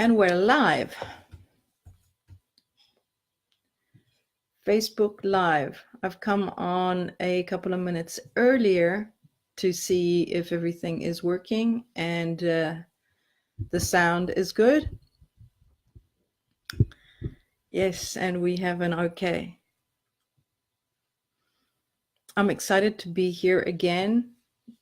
And we're live. Facebook Live. I've come on a couple of minutes earlier to see if everything is working and the sound is good. Yes, and we have an okay. I'm excited to be here again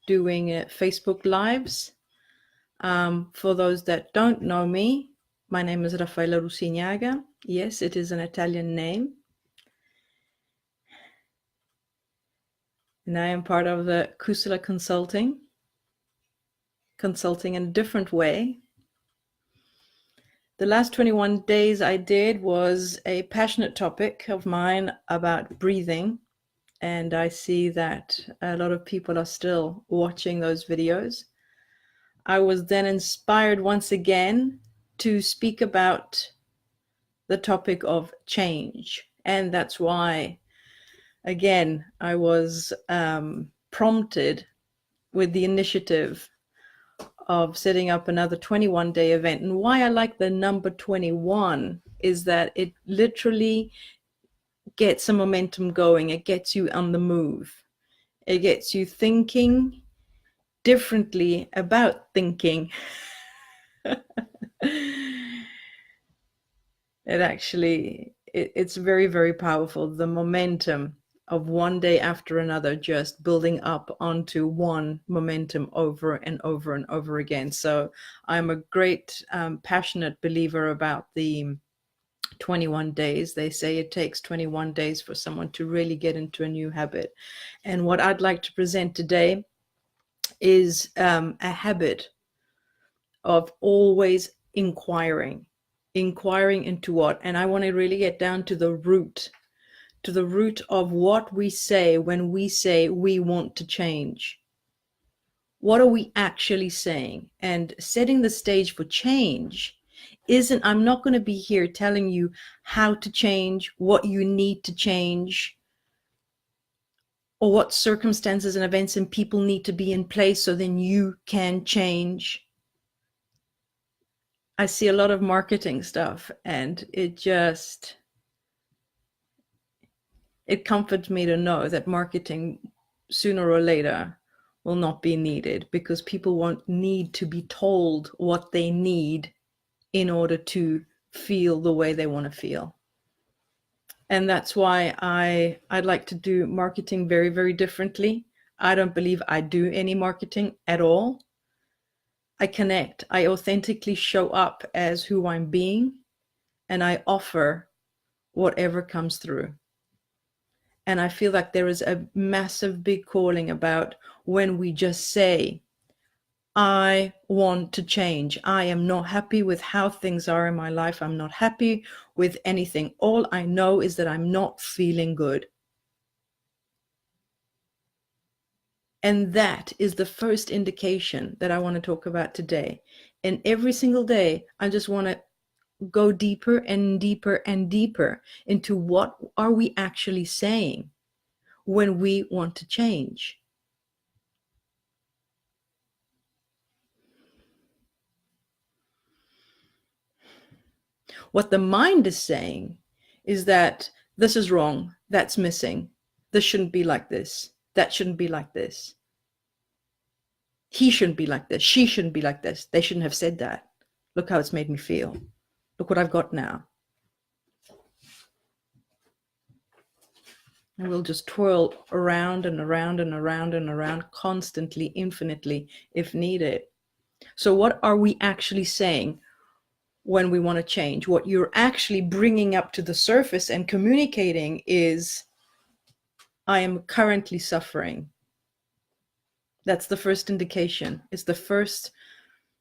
doing Facebook Lives. For those that don't know me, my name is Raffaella Russignaga. Yes, it is an Italian name. And I am part of the Kusala Consulting in a different way. The last 21 days I did was a passionate topic of mine about breathing. And I see that a lot of people are still watching those videos. I was then inspired once again to speak about the topic of change. And that's why, again, I was prompted with the initiative of setting up another 21-day event. And why I like the number 21 is that it literally gets some momentum going. It gets you on the move. It gets you thinking differently about thinking. It's very, very powerful. The momentum of one day after another, just building up onto one momentum over and over and over again. So I'm a great passionate believer about the 21 days. They say it takes 21 days for someone to really get into a new habit. And what I'd like to present today is a habit of always inquiring into what. And I want to really get down to the root of what we say when we say we want to change. What are we actually saying? And setting the stage for change isn't, I'm not going to be here telling you how to change, what you need to change, or what circumstances and events and people need to be in place so then you can change. I see a lot of marketing stuff, and it comforts me to know that marketing sooner or later will not be needed, because people won't need to be told what they need in order to feel the way they want to feel. And that's why I'd like to do marketing very, very differently. I don't believe I do any marketing at all. I connect. I authentically show up as who I'm being, and I offer whatever comes through. And I feel like there is a massive big calling about when we just say, I want to change. I am not happy with how things are in my life. I'm not happy with anything. All I know is that I'm not feeling good. And that is the first indication that I want to talk about today. And every single day, I just want to go deeper and deeper and deeper into what are we actually saying when we want to change. What the mind is saying is that this is wrong, that's missing, this shouldn't be like this, that shouldn't be like this. He shouldn't be like this, she shouldn't be like this, they shouldn't have said that. Look how it's made me feel. Look what I've got now. And we'll just twirl around and around and around and around constantly, infinitely, if needed. So what are we actually saying when we want to change? What you're actually bringing up to the surface and communicating is, I am currently suffering. That's the first indication. It's the first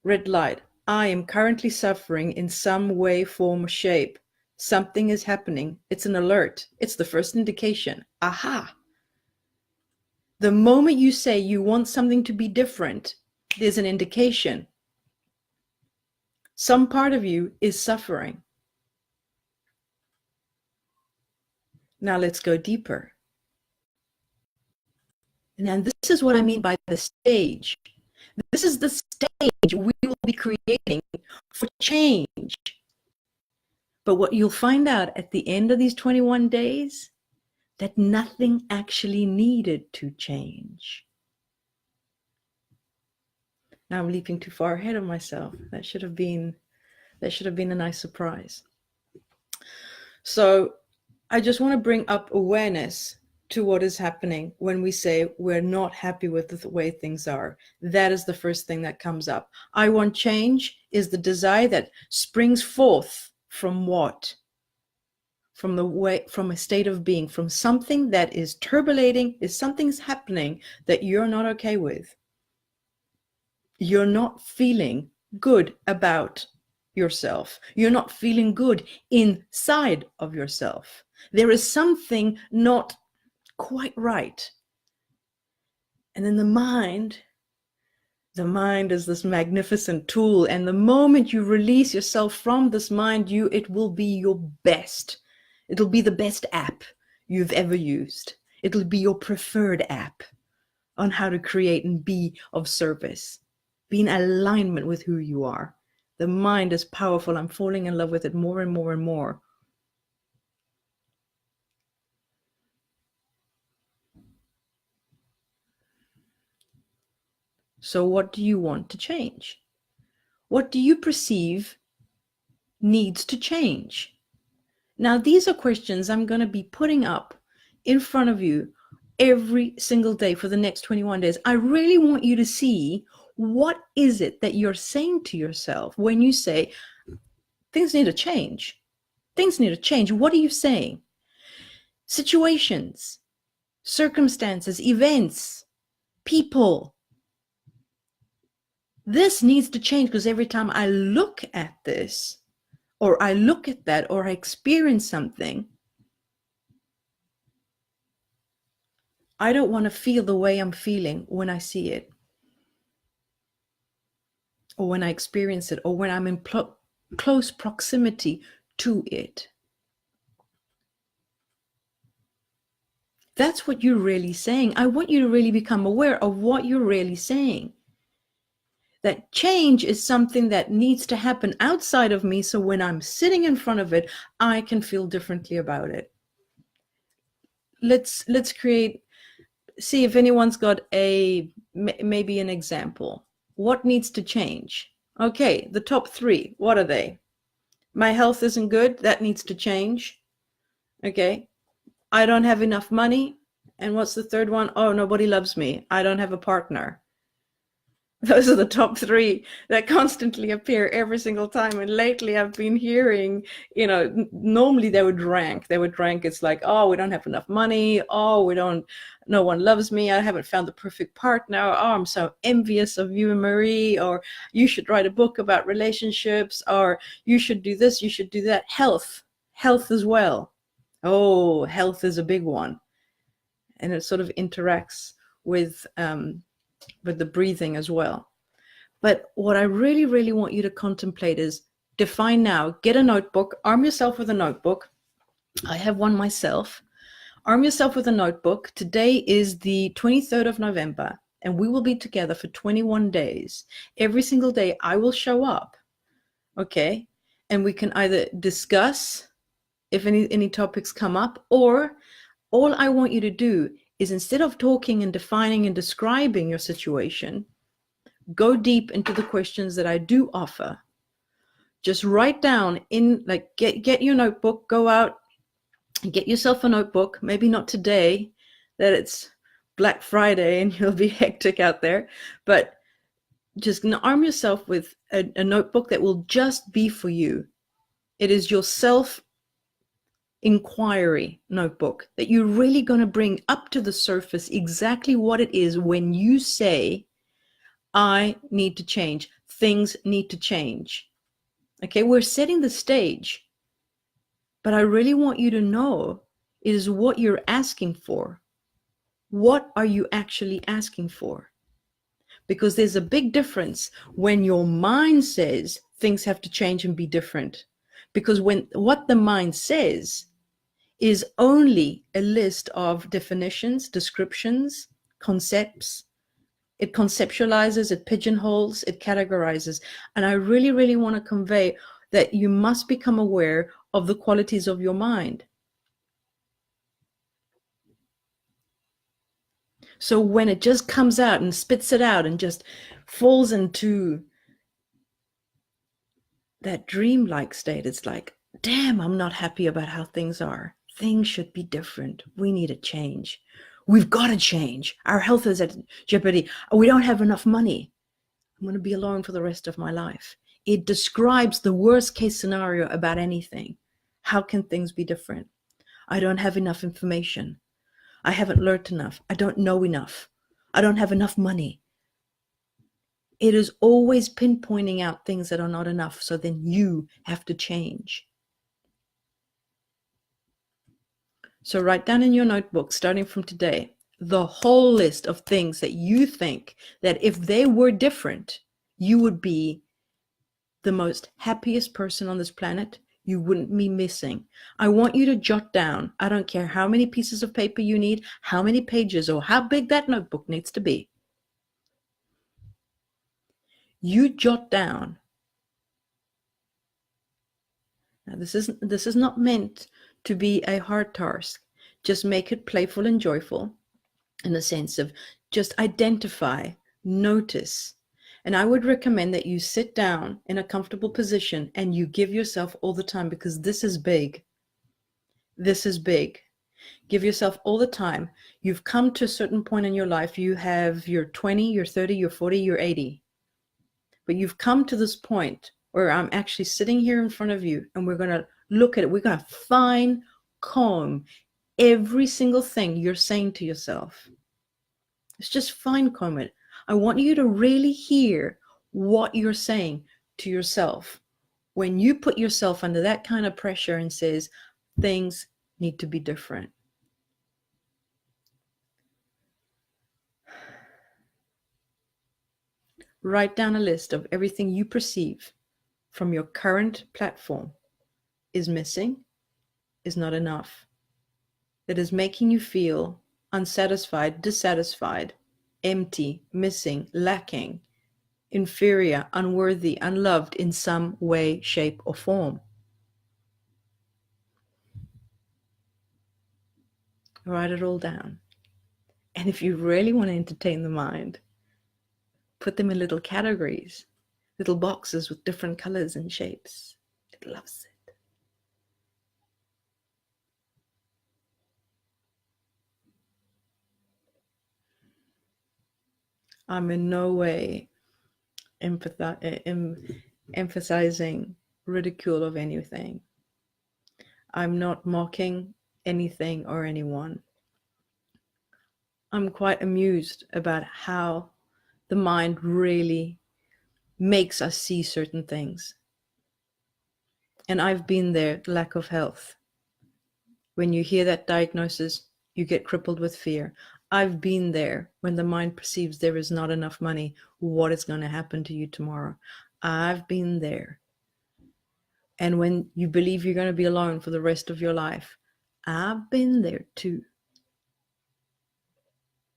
red light. I am currently suffering in some way, form, or shape. Something is happening. It's an alert. It's the first indication. Aha! The moment you say you want something to be different, there's an indication. Some part of you is suffering. Now let's go deeper. And this is what I mean by the stage. This is the stage we will be creating for change. But what you'll find out at the end of these 21 days, that nothing actually needed to change. Now I'm leaping too far ahead of myself. That should have been a nice surprise. So I just want to bring up awareness to what is happening when we say we're not happy with the way things are. That is the first thing that comes up. I want change is the desire that springs forth from what? From a state of being, from something that is turbulating, is something's happening that you're not okay with. You're not feeling good about yourself. You're not feeling good inside of yourself. There is something not quite right. And then the mind is this magnificent tool. And the moment you release yourself from this mind, it will be your best. It'll be the best app you've ever used. It'll be your preferred app on how to create and be of service. Be in alignment with who you are. The mind is powerful. I'm falling in love with it more and more and more. So what do you want to change? What do you perceive needs to change? Now, these are questions I'm going to be putting up in front of you every single day for the next 21 days. I really want you to see, what is it that you're saying to yourself when you say, things need to change? Things need to change. What are you saying? Situations, circumstances, events, people. This needs to change, because every time I look at this, or I look at that, or I experience something, I don't want to feel the way I'm feeling when I see it, or when I experience it, or when I'm in close proximity to it. That's what you're really saying. I want you to really become aware of what you're really saying. That change is something that needs to happen outside of me, so when I'm sitting in front of it, I can feel differently about it. Let's see if anyone's got maybe an example. What needs to change? Okay, the top 3, what are they? My health isn't good, that needs to change. Okay, I don't have enough money. And what's the third one? Oh, nobody loves me. I don't have a partner. Those are the top 3 that constantly appear every single time. And lately I've been hearing, normally they would rank. It's like, oh, we don't have enough money. Oh, no one loves me. I haven't found the perfect partner. Oh, I'm so envious of you and Marie. Or you should write a book about relationships. Or you should do this, you should do that. Health as well. Oh, health is a big one. And it sort of interacts with the breathing as well. But what I really, really want you to contemplate is, define now, get a notebook, arm yourself with a notebook. I have one myself. Arm yourself with a notebook. Today is the 23rd of November, and we will be together for 21 days. Every single day I will show up, okay? And we can either discuss if any topics come up, or all I want you to do is, instead of talking and defining and describing your situation, go deep into the questions that I do offer. Just write down get your notebook, go out and get yourself a notebook. Maybe not today, that it's Black Friday and you'll be hectic out there, but just arm yourself with a notebook that will just be for you. It is your self inquiry notebook that you're really going to bring up to the surface exactly what it is when you say, I need to change, things need to change. Okay, we're setting the stage, but I really want you to know it is what you're asking for. What are you actually asking for? Because there's a big difference when your mind says things have to change and be different. Because when what the mind says is only a list of definitions, descriptions, concepts, It conceptualizes, it pigeonholes, it categorizes. And I really, really want to convey that you must become aware of the qualities of your mind. So when it just comes out and spits it out and just falls into that dreamlike state, it's like, damn, I'm not happy about how things are. Things should be different. We need a change. We've got to change. Our health is at jeopardy. We don't have enough money. I'm going to be alone for the rest of my life. It describes the worst case scenario about anything. How can things be different? I don't have enough information. I haven't learned enough. I don't know enough. I don't have enough money. It is always pinpointing out things that are not enough. So then you have to change. So write down in your notebook, starting from today, the whole list of things that you think that if they were different, you would be the most happiest person on this planet. You wouldn't be missing. I want you to jot down. I don't care how many pieces of paper you need, how many pages, or how big that notebook needs to be. You jot down. Now, this is not meant to be a hard task. Just make it playful and joyful in the sense of just identify, notice. And I would recommend that you sit down in a comfortable position and you give yourself all the time, because this is big. This is big. Give yourself all the time. You've come to a certain point in your life. You have your 20, your 30, your 40, your 80. But you've come to this point where I'm actually sitting here in front of you and we're going to look at it. We're going to fine comb every single thing you're saying to yourself. It's just fine comb it. I want you to really hear what you're saying to yourself when you put yourself under that kind of pressure and says things need to be different. Write down a list of everything you perceive from your current platform is missing, is not enough, that is making you feel unsatisfied, dissatisfied, empty, missing, lacking, inferior, unworthy, unloved in some way, shape, or form. Write it all down. And if you really want to entertain the mind, put them in little categories, little boxes with different colors and shapes. It loves it. I'm in no way emphasizing ridicule of anything. I'm not mocking anything or anyone. I'm quite amused about how the mind really makes us see certain things. And I've been there, lack of health. When you hear that diagnosis, you get crippled with fear. I've been there when the mind perceives there is not enough money. What is going to happen to you tomorrow? I've been there. And when you believe you're going to be alone for the rest of your life, I've been there too.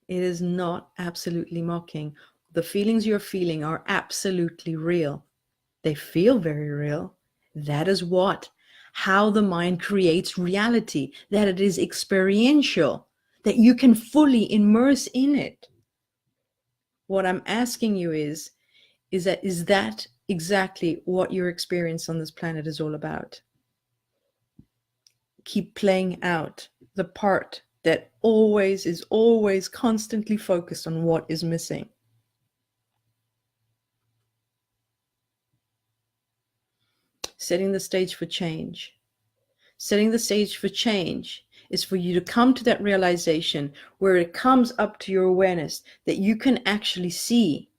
It is not absolutely mocking. The feelings you're feeling are absolutely real. They feel very real. That is how the mind creates reality, that it is experiential, that you can fully immerse in it. What I'm asking you is that exactly what your experience on this planet is all about? Keep playing out the part that is always constantly focused on what is missing. Setting the stage for change. Setting the stage for change is for you to come to that realization where it comes up to your awareness that you can actually see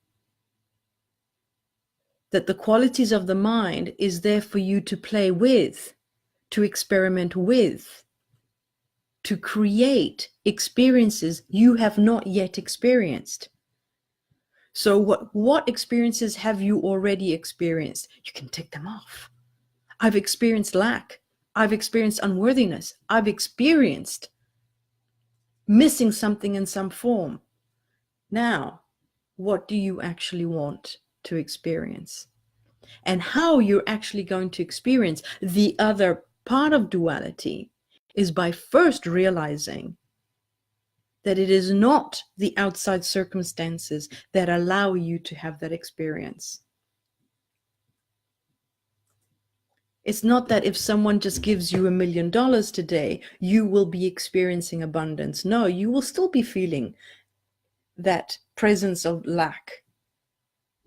that the qualities of the mind is there for you to play with, to experiment with, to create experiences you have not yet experienced. So what experiences have you already experienced? You can tick them off. I've experienced lack. I've experienced unworthiness. I've experienced missing something in some form. Now, What do you actually want to experience? And how you're actually going to experience the other part of duality is by first realizing that it is not the outside circumstances that allow you to have that experience. It's not that if someone just gives you $1,000,000 today, you will be experiencing abundance. No, you will still be feeling that presence of lack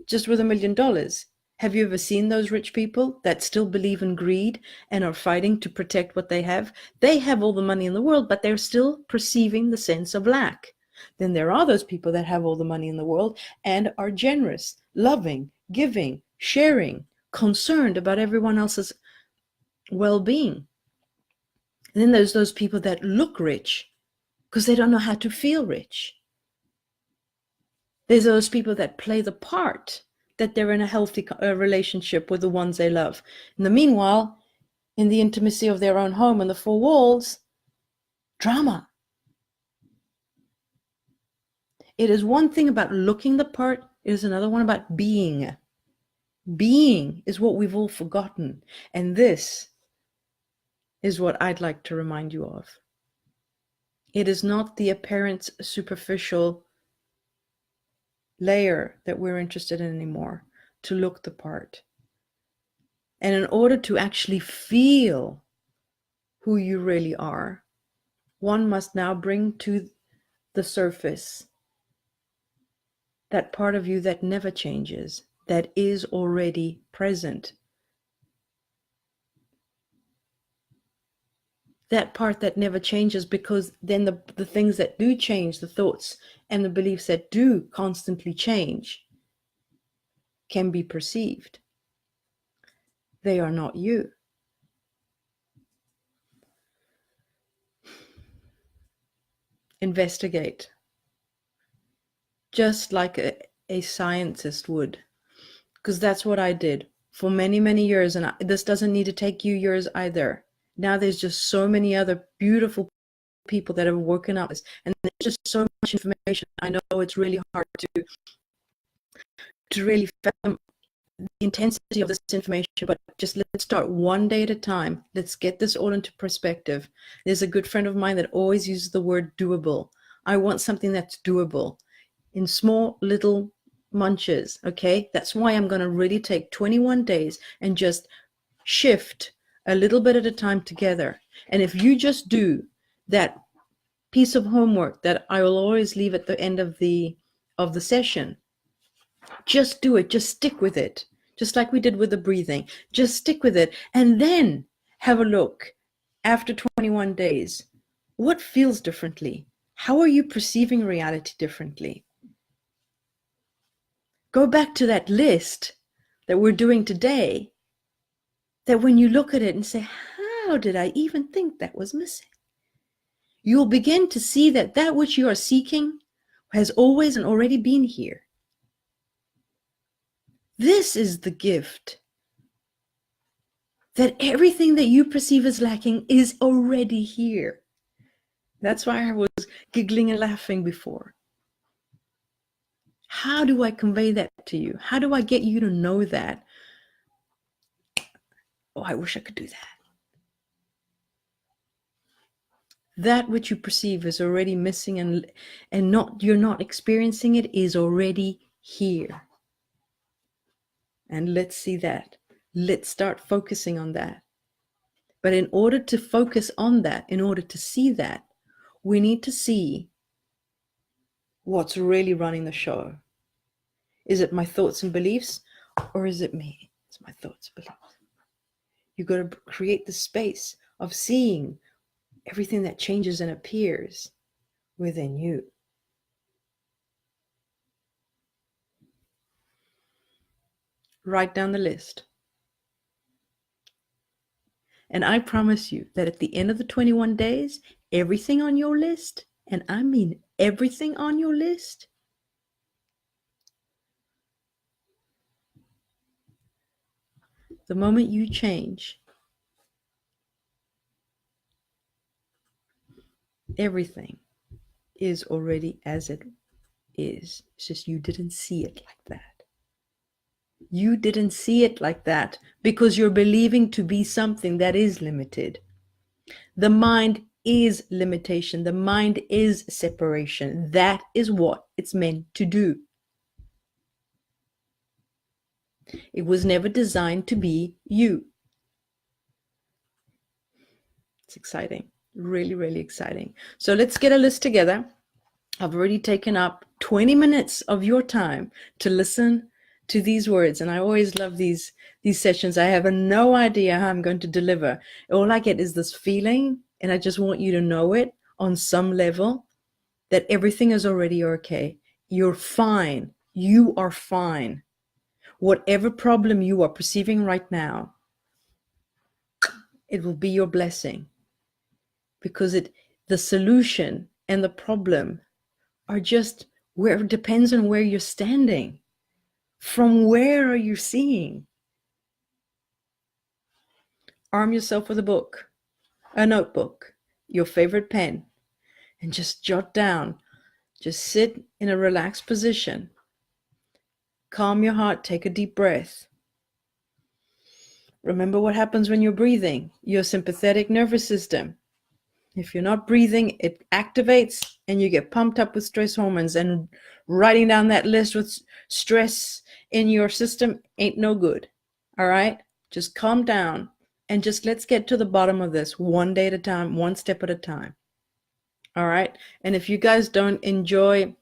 just with $1,000,000. Have you ever seen those rich people that still believe in greed and are fighting to protect what they have? They have all the money in the world, but they're still perceiving the sense of lack. Then there are those people that have all the money in the world and are generous, loving, giving, sharing, concerned about everyone else's well-being. And then there's those people that look rich because they don't know how to feel rich. There's those people that play the part that they're in a healthy relationship with the ones they love. In the meanwhile, in the intimacy of their own home and the four walls, drama. It is one thing about looking the part, it is another one about being. Being is what we've all forgotten. And this is what I'd like to remind you of. It is not the apparent superficial layer that we're interested in anymore, to look the part. And in order to actually feel who you really are, one must now bring to the surface that part of you that never changes, that is already present. That part that never changes, because then the things that do change, the thoughts and the beliefs that do constantly change, can be perceived. They are not you. Investigate. Just like a scientist would, because that's what I did for many, many years. And this doesn't need to take you years either. Now there's just so many other beautiful people that have woken up, and there's just so much information. I know it's really hard to really fathom the intensity of this information, but just let's start one day at a time. Let's get this all into perspective. There's a good friend of mine that always uses the word doable. I want something that's doable in small little munches. Okay, that's why I'm going to really take 21 days and just shift a little bit at a time together. And if you just do that piece of homework that I will always leave at the end of the session, just do it. Just stick with it. Just like we did with the breathing. Just stick with it, and then have a look after 21 days. What feels differently? How are you perceiving reality differently? Go back to that list that we're doing today, that when you look at it and say, how did I even think that was missing? You'll begin to see that that which you are seeking has always and already been here. This is the gift, that everything that you perceive as lacking is already here. That's why I was giggling and laughing before. How do I convey that to you? How do I get you to know that? Oh, I wish I could do that. That which you perceive is already missing, and you're not experiencing it, is already here. And let's see that. Let's start focusing on that. But in order to focus on that, in order to see that, we need to see what's really running the show. Is it my thoughts and beliefs, or is it me? It's my thoughts and beliefs. You've got to create the space of seeing everything that changes and appears within you. Write down the list. And I promise you that at the end of the 21 days, everything on your list, and I mean everything on your list, the moment you change, everything is already as it is. It's just you didn't see it like that. You didn't see it like that because you're believing to be something that is limited. The mind is limitation. The mind is separation. That is what it's meant to do. It was never designed to be you. It's exciting. Really, really exciting. So let's get a list together. I've already taken up 20 minutes of your time to listen to these words. And I always love these sessions. I have no idea how I'm going to deliver. All I get is this feeling, and I just want you to know it on some level, that everything is already okay. You're fine. You are fine. Whatever problem you are perceiving right now, it will be your blessing, because the solution and the problem are just where it depends on where you're standing. From where are you seeing? Arm yourself with a book, a notebook, your favorite pen, and just jot down. Just sit in a relaxed position. Calm your heart, take a deep breath. Remember what happens when you're breathing. Your sympathetic nervous system. If you're not breathing, it activates and you get pumped up with stress hormones, and writing down that list with stress in your system ain't no good. All right? Just calm down and just let's get to the bottom of this one day at a time, one step at a time. All right? And if you guys don't enjoy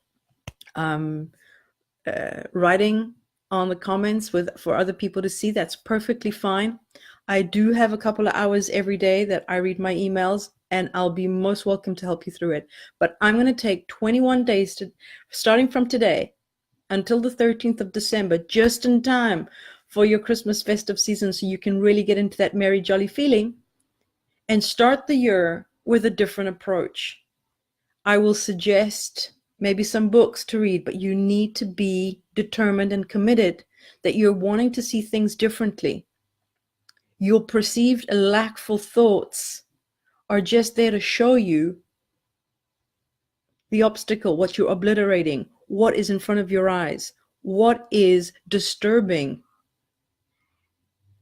writing on the comments for other people to see, that's perfectly fine. I do have a couple of hours every day that I read my emails, and I'll be most welcome to help you through it. But I'm going to take 21 days starting from today until the 13th of December, just in time for your Christmas festive season, so you can really get into that merry, jolly feeling and start the year with a different approach. I will suggest maybe some books to read, but you need to be determined and committed that you're wanting to see things differently. Your perceived lackful thoughts are just there to show you the obstacle, what you're obliterating, what is in front of your eyes, what is disturbing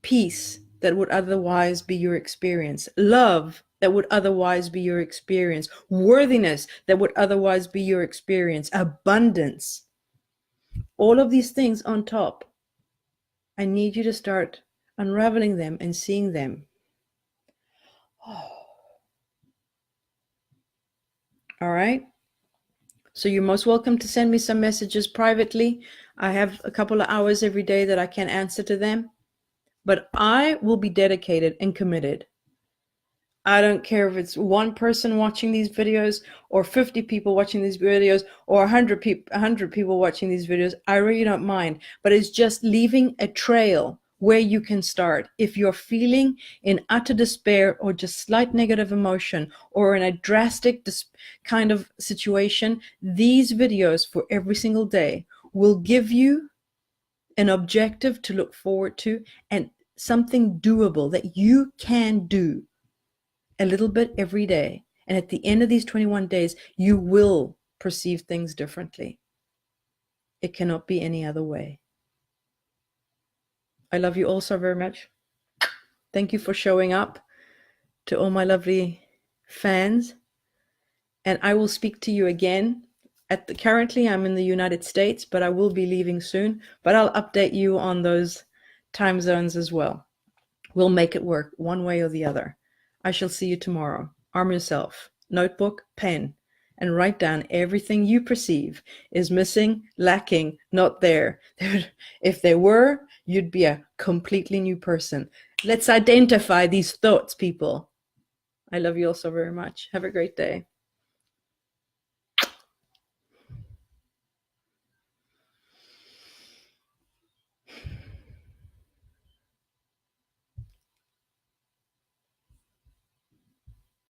peace that would otherwise be your experience, love that would otherwise be your experience, worthiness that would otherwise be your experience, abundance. All of these things on top, I need you to start unraveling them and seeing them. All right? So you're most welcome to send me some messages privately. I have a couple of hours every day that I can answer to them. But I will be dedicated and committed. I don't care if it's one person watching these videos or 50 people watching these videos or 100 people watching these videos. I really don't mind. But it's just leaving a trail where you can start. If you're feeling in utter despair or just slight negative emotion or in a drastic kind of situation, these videos for every single day will give you an objective to look forward to and something doable that you can do a little bit every day. And at the end of these 21 days, you will perceive things differently. It cannot be any other way. I love you all so very much. Thank you for showing up, to all my lovely fans. And I will speak to you again. Currently, I'm in the United States, but I will be leaving soon. But I'll update you on those time zones as well. We'll make it work one way or the other. I shall see you tomorrow. Arm yourself, notebook, pen, and write down everything you perceive is missing, lacking, not there. If they were, you'd be a completely new person. Let's identify these thoughts, people. I love you all so very much. Have a great day.